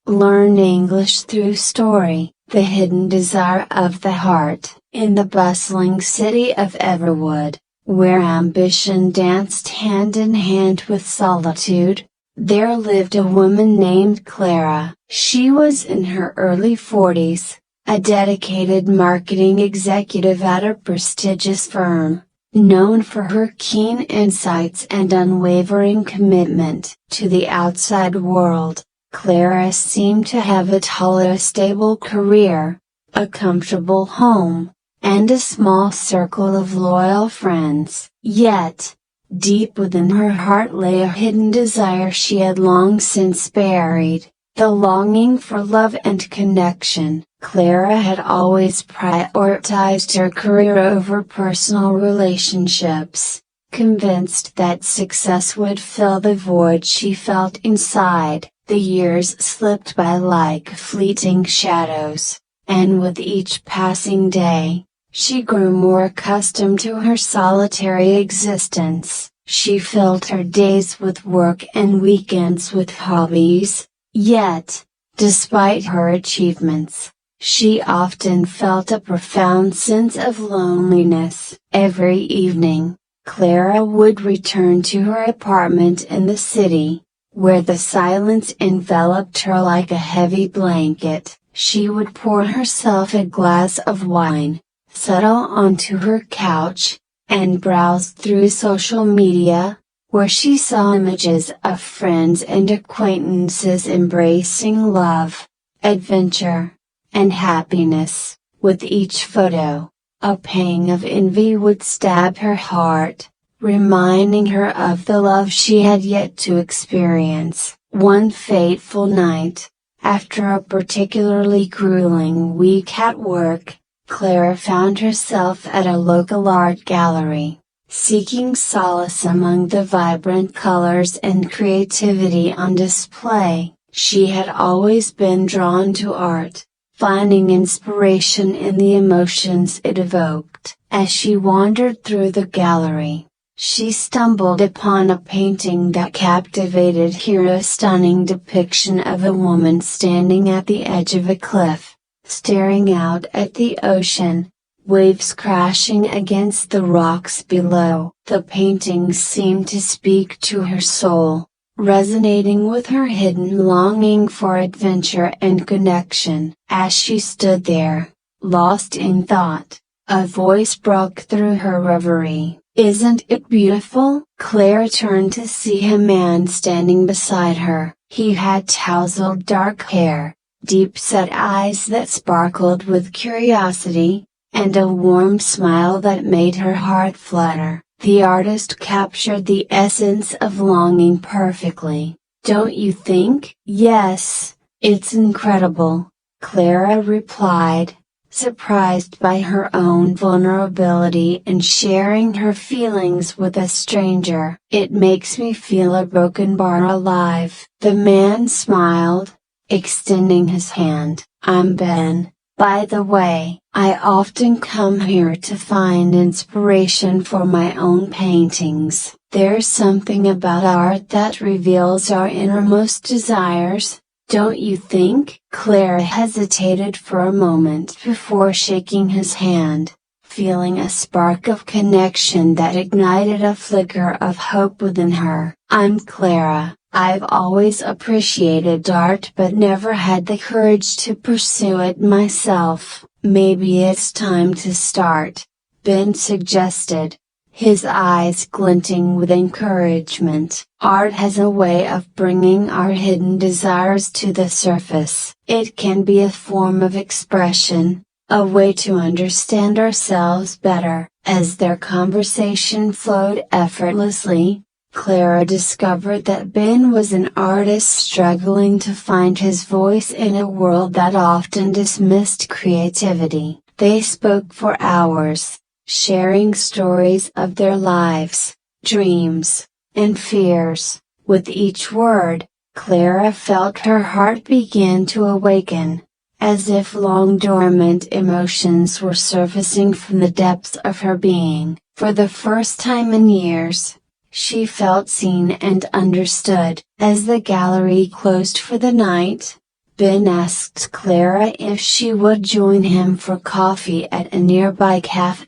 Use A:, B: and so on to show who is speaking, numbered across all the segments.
A: Learn English through story. The hidden desire of the heart. In the bustling city of Everwood, where ambition danced hand in hand with solitude, there lived a woman named Clara. She was in her early 40s, a dedicated marketing executive at a prestigious firm, known for her keen insights and unwavering commitment to the outside world. Clara seemed to have a stable career, a comfortable home, and a small circle of loyal friends. Yet, deep within her heart lay a hidden desire she had long since buried, the longing for love and connection. Clara had always prioritized her career over personal relationships, convinced that success would fill the void she felt inside. The years slipped by like fleeting shadows, and with each passing day, she grew more accustomed to her solitary existence. She filled her days with work and weekends with hobbies, yet, despite her achievements, she often felt a profound sense of loneliness. Every evening, Clara would return to her apartment in the city, where the silence enveloped her like a heavy blanket. She would pour herself a glass of wine, settle onto her couch, and browse through social media, where she saw images of friends and acquaintances embracing love, adventure, and happiness. With each photo, a pang of envy would stab her heart, reminding her of the love she had yet to experience. One fateful night, after a particularly grueling week at work, Clara found herself at a local art gallery, seeking solace among the vibrant colors and creativity on display. She had always been drawn to art, finding inspiration in the emotions it evoked. As she wandered through the gallery, she stumbled upon a painting that captivated her, a stunning depiction of a woman standing at the edge of a cliff, staring out at the ocean, waves crashing against the rocks below. The painting seemed to speak to her soul, resonating with her hidden longing for adventure and connection. As she stood there, lost in thought, a voice broke through her reverie. "Isn't it beautiful?" Clara turned to see a man standing beside her. He had tousled dark hair, deep-set eyes that sparkled with curiosity, and a warm smile that made her heart flutter. The artist captured the essence of longing perfectly, don't you think? "Yes, it's incredible," Clara replied, surprised by her own vulnerability in sharing her feelings with a stranger. "It makes me feel a broken bar alive." The man smiled, extending his hand. "I'm Ben, by the way. I often come here to find inspiration for my own paintings. There's something about art that reveals our innermost desires, don't you think?" Clara hesitated for a moment before shaking his hand, feeling a spark of connection that ignited a flicker of hope within her. "I'm Clara. I've always appreciated art but never had the courage to pursue it myself. Maybe it's time to start," Ben suggested, his eyes glinting with encouragement. Art has a way of bringing our hidden desires to the surface. It can be a form of expression, a way to understand ourselves better. As their conversation flowed effortlessly, Clara discovered that Ben was an artist struggling to find his voice in a world that often dismissed creativity. They spoke for hours, sharing stories of their lives, dreams, and fears. With each word, Clara felt her heart begin to awaken, as if long dormant emotions were surfacing from the depths of her being. For the first time in years, she felt seen and understood. As the gallery closed for the night, Ben asked Clara if she would join him for coffee at a nearby cafe.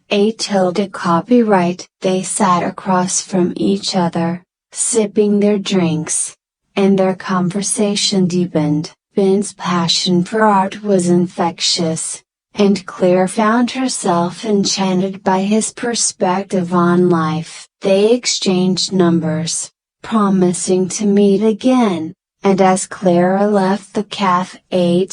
A: Copyright. They sat across from each other, sipping their drinks, and their conversation deepened. Ben's passion for art was infectious, and Claire found herself enchanted by his perspective on life. They exchanged numbers, promising to meet again, and as Clara left the cafe.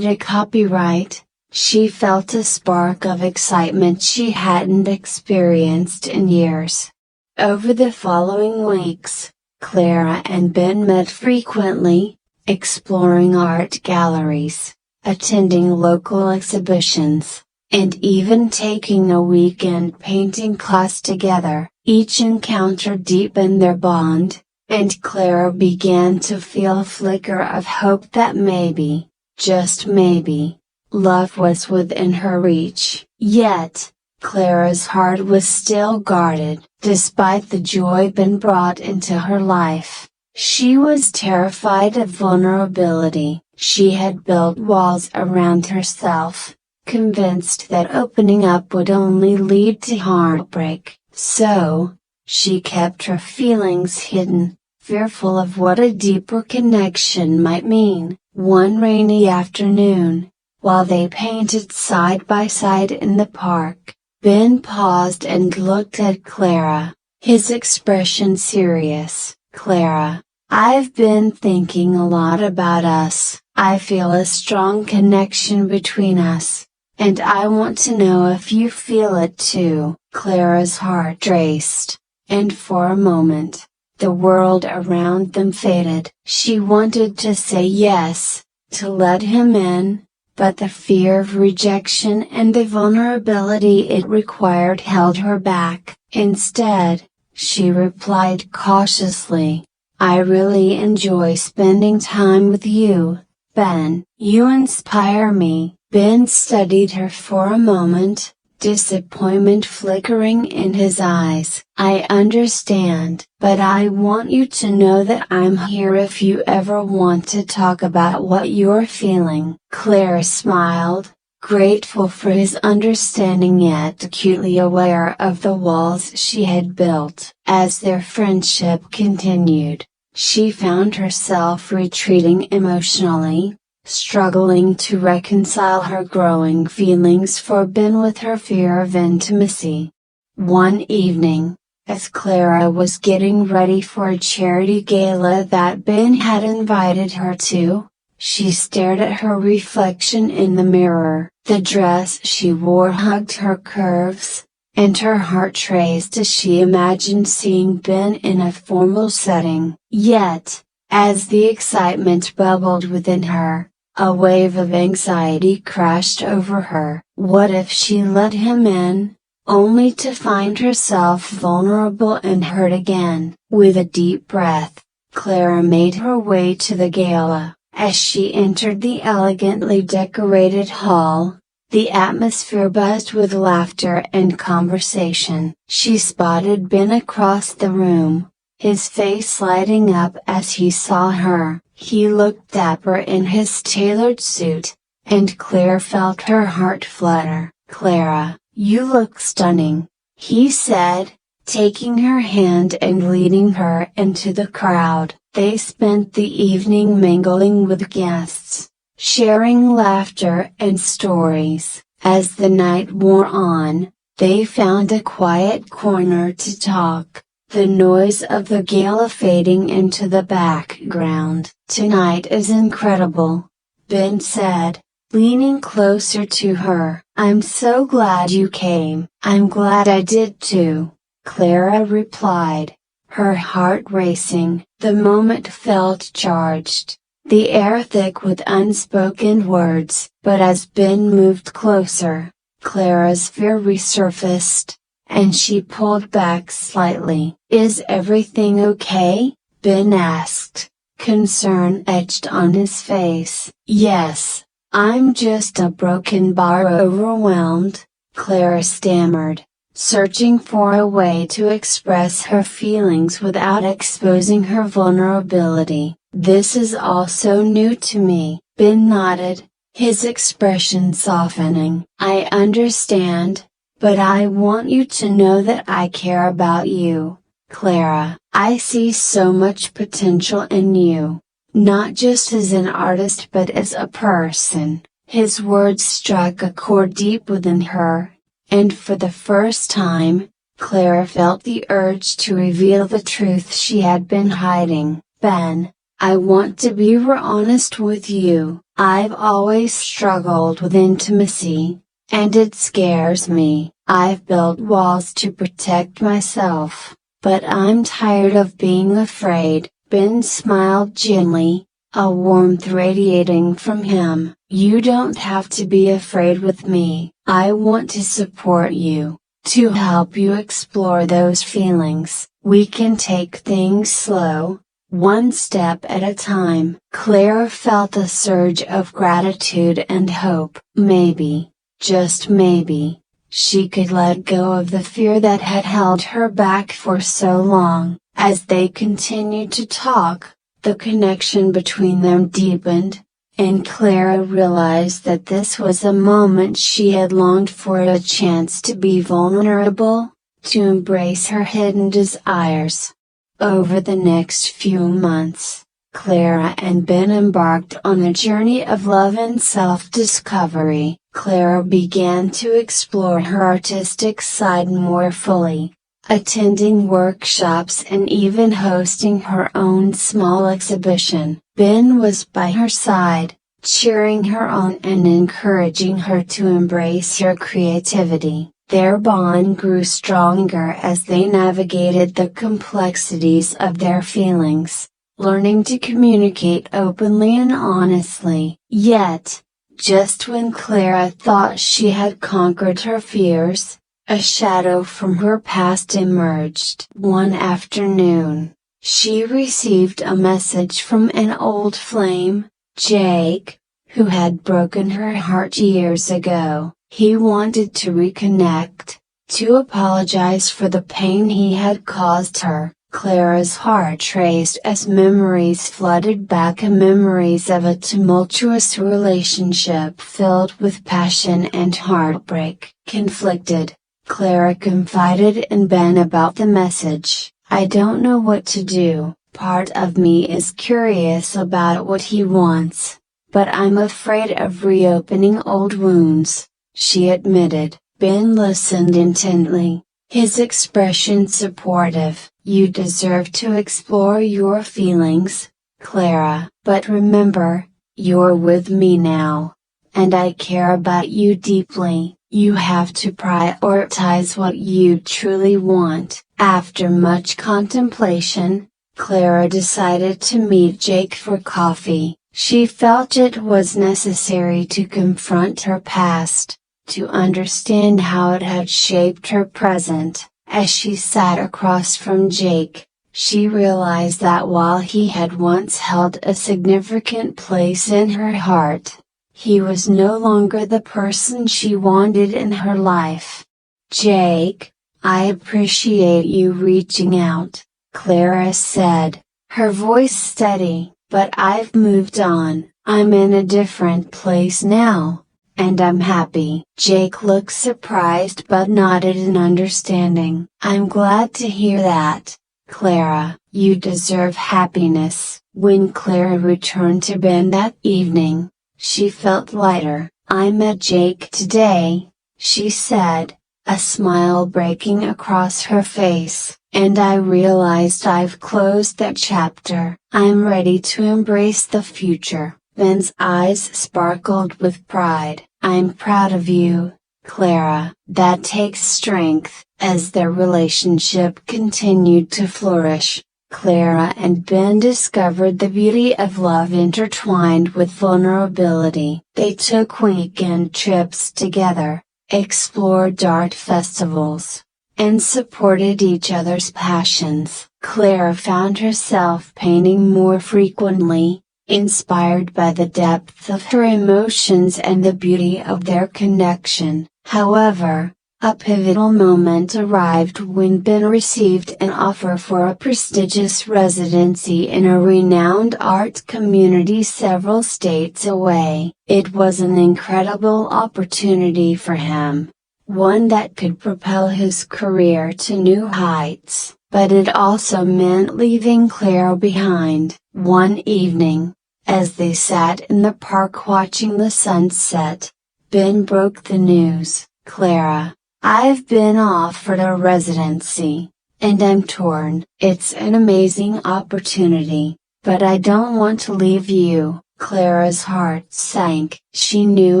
A: Copyright, she felt a spark of excitement she hadn't experienced in years. Over the following weeks, Clara and Ben met frequently, exploring art galleries, attending local exhibitions, and even taking a weekend painting class together. Each encounter deepened their bond, and Clara began to feel a flicker of hope that maybe, just maybe, love was within her reach. Yet, Clara's heart was still guarded. Despite the joy Ben brought into her life, she was terrified of vulnerability. She had built walls around herself, convinced that opening up would only lead to heartbreak. So, she kept her feelings hidden, fearful of what a deeper connection might mean. One rainy afternoon, while they painted side by side in the park, Ben paused and looked at Clara, his expression serious. "Clara, I've been thinking a lot about us. I feel a strong connection between us, and I want to know if you feel it too." Clara's heart raced, and for a moment, the world around them faded. She wanted to say yes, to let him in, but the fear of rejection and the vulnerability it required held her back. Instead, she replied cautiously, "I really enjoy spending time with you, Ben. You inspire me." Ben studied her for a moment, disappointment flickering in his eyes. "I understand, but I want you to know that I'm here if you ever want to talk about what you're feeling." Claire smiled, grateful for his understanding yet acutely aware of the walls she had built. As their friendship continued, she found herself retreating emotionally, struggling to reconcile her growing feelings for Ben with her fear of intimacy. One evening, as Clara was getting ready for a charity gala that Ben had invited her to, she stared at her reflection in the mirror. The dress she wore hugged her curves, and her heart raced as she imagined seeing Ben in a formal setting. Yet, as the excitement bubbled within her, a wave of anxiety crashed over her. What if she let him in, only to find herself vulnerable and hurt again? With a deep breath, Clara made her way to the gala. As she entered the elegantly decorated hall, the atmosphere buzzed with laughter and conversation. She spotted Ben across the room, his face lighting up as he saw her. He looked dapper in his tailored suit, and Claire felt her heart flutter. "Clara, you look stunning," he said, taking her hand and leading her into the crowd. They spent the evening mingling with guests, sharing laughter and stories. As the night wore on, they found a quiet corner to talk, the noise of the gala fading into the background. "Tonight is incredible," Ben said, leaning closer to her. "I'm so glad you came." "I'm glad I did too," Clara replied, her heart racing. The moment felt charged, the air thick with unspoken words. But as Ben moved closer, Clara's fear resurfaced, and she pulled back slightly. "Is everything okay?" Ben asked, concern etched on his face. "Yes, I'm just a broken bar overwhelmed," Clara stammered, searching for a way to express her feelings without exposing her vulnerability. This is also new to me, Ben nodded, his expression softening. I understand, but I want you to know that I care about you, Clara. I see so much potential in you, not just as an artist but as a person. His words struck a chord deep within her, and for the first time, Clara felt the urge to reveal the truth she had been hiding. Ben, I want to be honest with you. I've always struggled with intimacy, and it scares me. I've built walls to protect myself, but I'm tired of being afraid. Ben smiled gently, a warmth radiating from him. You don't have to be afraid with me. I want to support you, to help you explore those feelings. We can take things slow, one step at a time. Clara felt a surge of gratitude and hope. Maybe, just maybe, she could let go of the fear that had held her back for so long. As they continued to talk, the connection between them deepened, and Clara realized that this was a moment she had longed for, a chance to be vulnerable, to embrace her hidden desires. Over the next few months, Clara and Ben embarked on a journey of love and self-discovery. Clara began to explore her artistic side more fully, attending workshops and even hosting her own small exhibition. Ben was by her side, cheering her on and encouraging her to embrace her creativity. Their bond grew stronger as they navigated the complexities of their feelings, learning to communicate openly and honestly. Yet, just when Clara thought she had conquered her fears, a shadow from her past emerged. One afternoon, she received a message from an old flame, Jake, who had broken her heart years ago. He wanted to reconnect, to apologize for the pain he had caused her. Clara's heart raced as memories flooded back, memories of a tumultuous relationship filled with passion and heartbreak. Conflicted, Clara confided in Ben about the message. I don't know what to do. Part of me is curious about what he wants, but I'm afraid of reopening old wounds, she admitted. Ben listened intently, his expression supportive. You deserve to explore your feelings, Clara. But remember, you're with me now, and I care about you deeply. You have to prioritize what you truly want. After much contemplation, Clara decided to meet Jake for coffee. She felt it was necessary to confront her past, to understand how it had shaped her present. As she sat across from Jake, she realized that while he had once held a significant place in her heart, he was no longer the person she wanted in her life. Jake, I appreciate you reaching out, Clara said, her voice steady. But I've moved on. I'm in a different place now, and I'm happy. Jake looked surprised but nodded in understanding. I'm glad to hear that, Clara. You deserve happiness. When Clara returned to Ben that evening, she felt lighter. I met Jake today, she said, a smile breaking across her face, and I realized I've closed that chapter. I'm ready to embrace the future. Ben's eyes sparkled with pride. I'm proud of you, Clara. That takes strength. As their relationship continued to flourish, Clara and Ben discovered the beauty of love intertwined with vulnerability. They took weekend trips together, explored art festivals, and supported each other's passions. Clara found herself painting more frequently, inspired by the depth of her emotions and the beauty of their connection. However, A pivotal moment arrived when Ben received an offer for a prestigious residency in a renowned art community several states away. It was an incredible opportunity for him, one that could propel his career to new heights, but it also meant leaving Clara behind. One evening, as they sat in the park watching the sunset, Ben broke the news. "Clara, I've been offered a residency, and I'm torn. It's an amazing opportunity, but I don't want to leave you." Clara's heart sank. She knew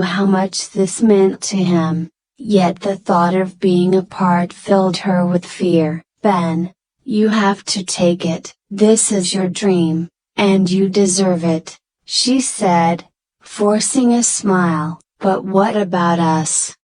A: how much this meant to him, yet the thought of being apart filled her with fear. "Ben, you have to take it. This is your dream, and you deserve it," she said, forcing a smile. "But what about us?"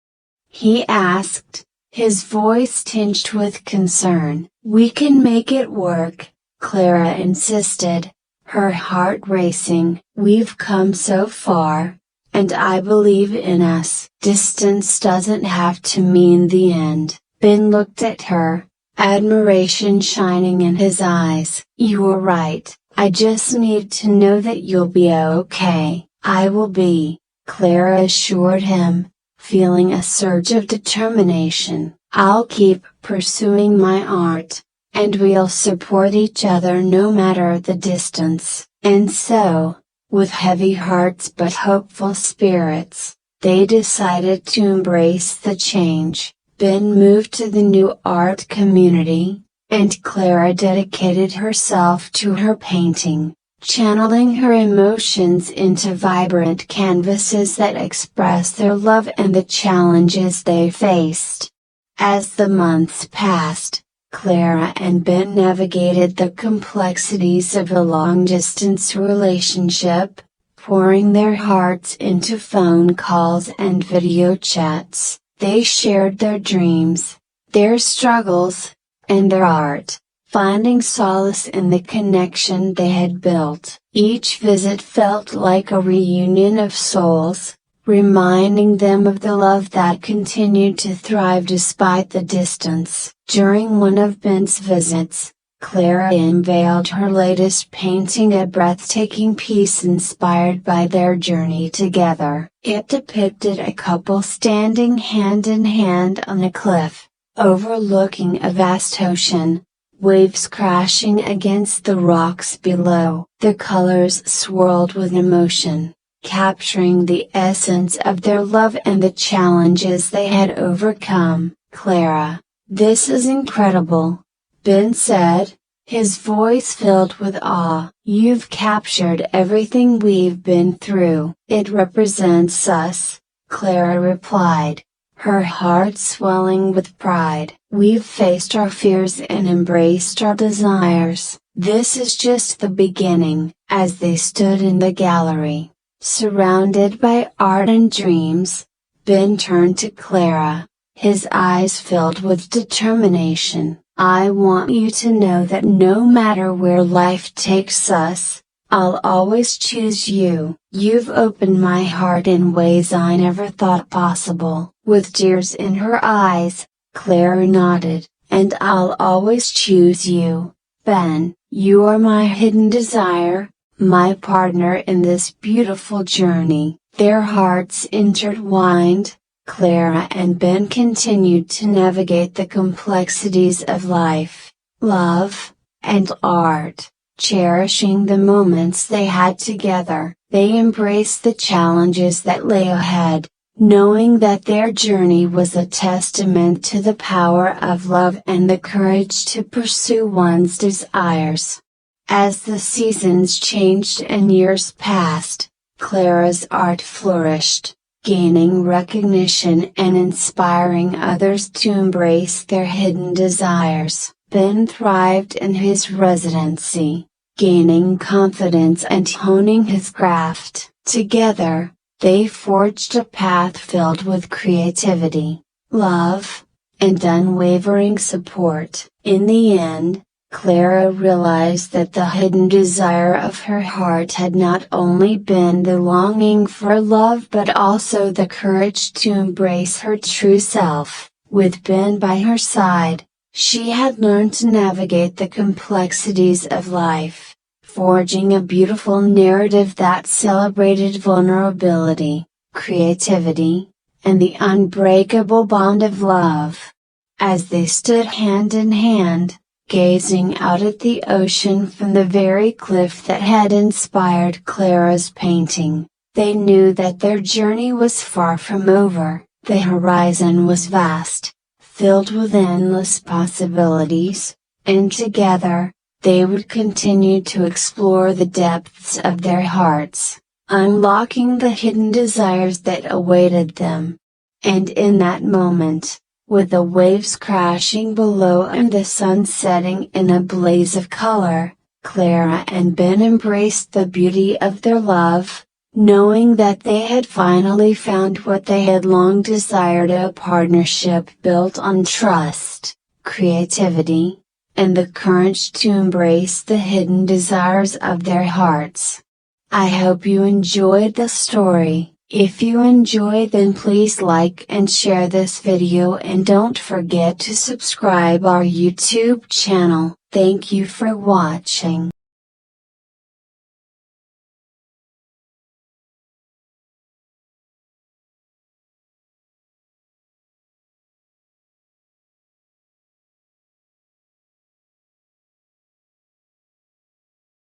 A: he asked, his voice tinged with concern. "We can make it work," Clara insisted, her heart racing. "We've come so far, and I believe in us. Distance doesn't have to mean the end." Ben looked at her, admiration shining in his eyes. "You're right, I just need to know that you'll be okay." "I will be," Clara assured him, feeling a surge of determination. "I'll keep pursuing my art, and we'll support each other no matter the distance." And so, with heavy hearts but hopeful spirits, they decided to embrace the change. Ben moved to the new art community, and Clara dedicated herself to her painting, channeling her emotions into vibrant canvases that express their love and the challenges they faced. As the months passed, Clara and Ben navigated the complexities of a long-distance relationship, pouring their hearts into phone calls and video chats. They shared their dreams, their struggles, and their art, finding solace in the connection they had built. Each visit felt like a reunion of souls, reminding them of the love that continued to thrive despite the distance. During one of Ben's visits, Clara unveiled her latest painting, a breathtaking piece inspired by their journey together. It depicted a couple standing hand in hand on a cliff, overlooking a vast ocean, waves crashing against the rocks below. The colors swirled with emotion, capturing the essence of their love and the challenges they had overcome. "Clara, this is incredible," Ben said, his voice filled with awe. "You've captured everything we've been through." "It represents us," Clara replied, her heart swelling with pride. "We've faced our fears and embraced our desires. This is just the beginning." As they stood in the gallery, surrounded by art and dreams, Ben turned to Clara, his eyes filled with determination. "I want you to know that no matter where life takes us, I'll always choose you. You've opened my heart in ways I never thought possible." With tears in her eyes, Clara nodded. "And I'll always choose you, Ben. You are my hidden desire, my partner in this beautiful journey." Their hearts intertwined, Clara and Ben continued to navigate the complexities of life, love, and art, cherishing the moments they had together. They embraced the challenges that lay ahead, knowing that their journey was a testament to the power of love and the courage to pursue one's desires. As the seasons changed and years passed, Clara's art flourished, gaining recognition and inspiring others to embrace their hidden desires. Ben thrived in his residency, gaining confidence and honing his craft. Together, they forged a path filled with creativity, love, and unwavering support. In the end, Clara realized that the hidden desire of her heart had not only been the longing for love but also the courage to embrace her true self. With Ben by her side, she had learned to navigate the complexities of life, forging a beautiful narrative that celebrated vulnerability, creativity, and the unbreakable bond of love. As they stood hand in hand, gazing out at the ocean from the very cliff that had inspired Clara's painting, they knew that their journey was far from over. The horizon was vast, filled with endless possibilities, and together, they would continue to explore the depths of their hearts, unlocking the hidden desires that awaited them. And in that moment, with the waves crashing below and the sun setting in a blaze of color, Clara and Ben embraced the beauty of their love, knowing that they had finally found what they had long desired: a partnership built on trust, creativity, and the courage to embrace the hidden desires of their hearts. I hope you enjoyed the story. If you enjoyed, then please like and share this video, and don't forget to subscribe our YouTube channel. Thank you for watching.